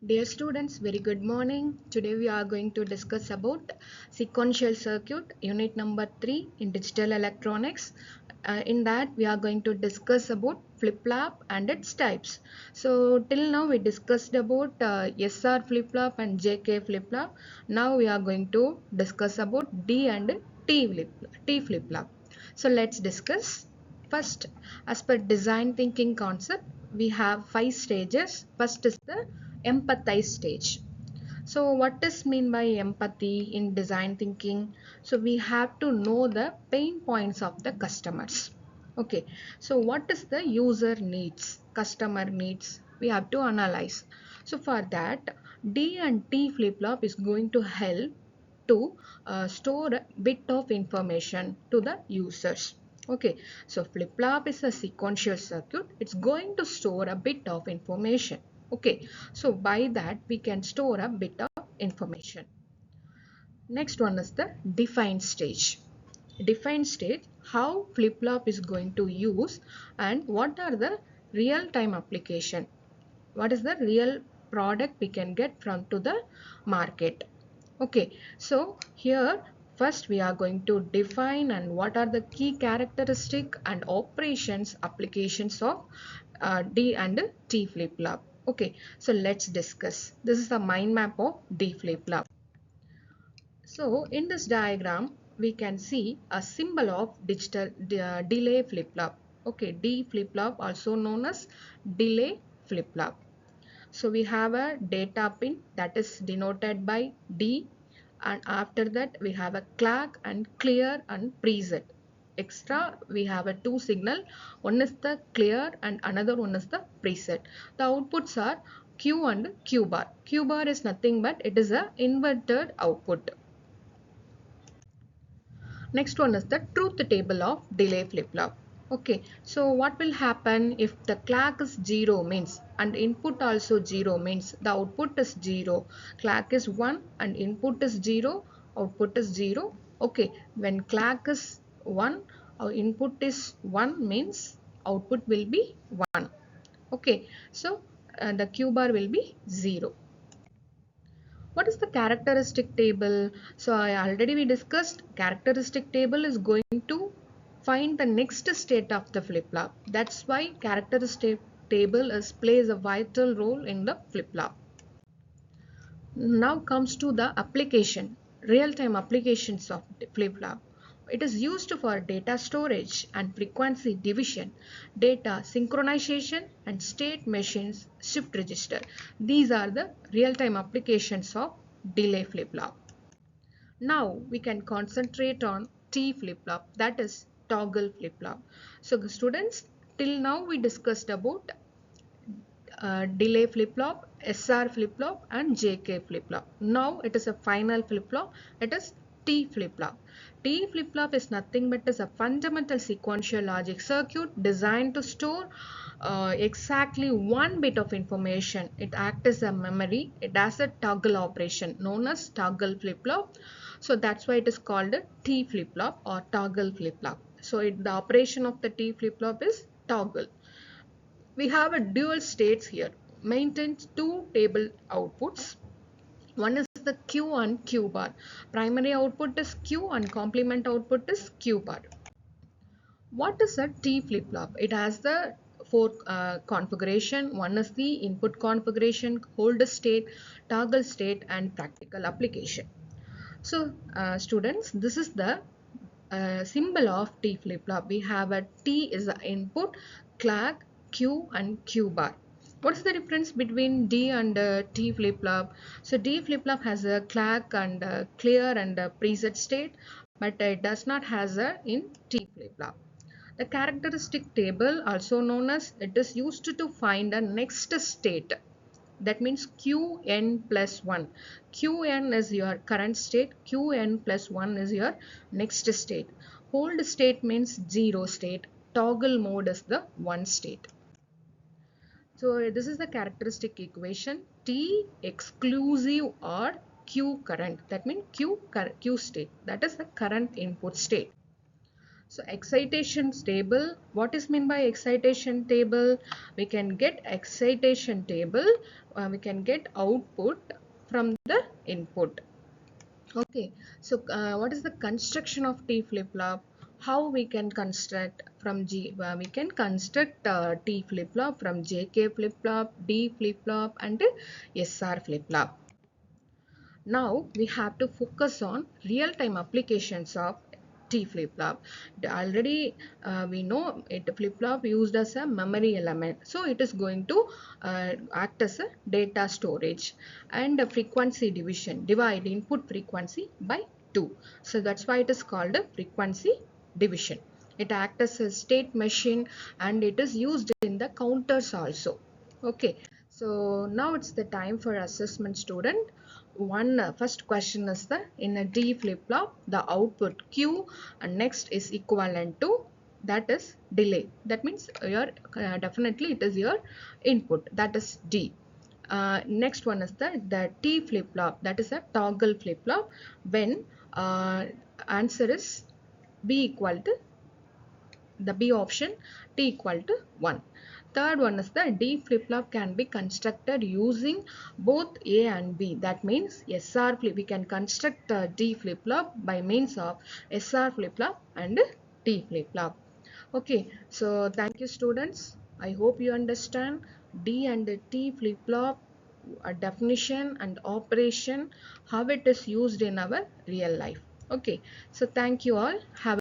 Dear students, very good morning. Today we are going to discuss about sequential circuit unit number 3 in digital electronics. In that we are going to discuss about flip-flop and its types. So till now we discussed about SR flip-flop and JK flip-flop. Now we are going to discuss about D and T flip-flop. So let's discuss. First, as per design thinking concept, we have 5 stages. First is the empathize stage. So what is mean by empathy in design thinking? So we have to know the pain points of the customers. Okay, so what is the user needs, customer needs? We have to analyze. So for that, D and T flip-flop is going to help to store a bit of information to the users. Okay, so flip-flop is a sequential circuit. It's going to store a bit of information. Okay, so by that we can store a bit of information. Next one is the define stage. Define stage, how flip-flop is going to use and what are the real-time application. What is the real product we can get from to the market. Okay, so here first we are going to define and what are the key characteristic and operations applications of D and T flip-flop. Okay, so let's discuss. This is the mind map of D flip-flop. So in this diagram, we can see a symbol of digital delay flip-flop. Okay, D flip-flop also known as delay flip-flop. So we have a data pin that is denoted by D, and after that we have a clock and clear and preset. Extra we have a two signal, one is the clear and another one is the preset. The outputs are Q and Q bar. Q bar is nothing but it is a inverted output. Next one is the truth table of delay flip-flop. Okay, so what will happen if the clock is 0 means and input also 0 means the output is 0. Clock is 1 and input is 0, output is 0. Okay, when clock is 1, our input is 1 means output will be 1. Okay, so the Q bar will be 0. What is the characteristic table? So I already we discussed characteristic table is going to find the next state of the flip-flop. That's why characteristic table is plays a vital role in the flip-flop. Now comes to the application, real-time applications of flip-flop. It is used for data storage and frequency division, data synchronization and state machines shift register. These are the real-time applications of delay flip-flop. Now we can concentrate on T flip-flop, that is toggle flip-flop. So students, till now we discussed about delay flip-flop, SR flip-flop and JK flip-flop. Now it is a final flip-flop, it is T flip-flop. T flip-flop is nothing but is a fundamental sequential logic circuit designed to store exactly one bit of information. It acts as a memory. It has a toggle operation known as toggle flip-flop. So that's why it is called a T flip-flop or toggle flip-flop. So the operation of the T flip-flop is toggle. We have a dual states here, maintains two table outputs. One is the Q and Q bar. Primary output is Q and complement output is Q bar. What is a T flip-flop? It has the four configuration. One is the input configuration, hold state, toggle state and practical application. So students, this is the symbol of T flip-flop. We have a T is the input, clock, Q and Q bar. What is the difference between D and T flip-flop? So D flip-flop has a clock and clear and preset state, but it does not has a in T flip-flop. The characteristic table, also known as, it is used to find a next state. That means Qn plus 1. Qn is your current state. Qn plus 1 is your next state. Hold state means 0 state. Toggle mode is the 1 state. So this is the characteristic equation. T exclusive or Q current. That means Q state. That is the current input state. So excitation table, what is meant by excitation table? We can get excitation table, we can get output from the input. Okay, so what is the construction of T flip-flop? How we can construct from we can construct T flip-flop from JK flip-flop, D flip-flop and SR flip-flop. Now we have to focus on real-time applications of T flip-flop. Already we know it flip-flop used as a memory element. So it is going to act as a data storage and a frequency division. Divide input frequency by 2. So that's why it is called a frequency division. It acts as a state machine and it is used in the counters also. Okay, so now it's the time for assessment student. First question is the in a D flip-flop the output Q and next is equivalent to that is delay. That means your definitely it is your input, that is D. Next one is the T flip-flop, that is a toggle flip-flop when answer is B equal to the B option, T equal to 1. Third one is the D flip-flop can be constructed using both A and B. That means SR flip, we can construct D flip-flop by means of SR flip-flop and T flip-flop. Okay, so thank you students. I hope you understand D and T flip-flop definition and operation, how it is used in our real life. Okay, so thank you all. Have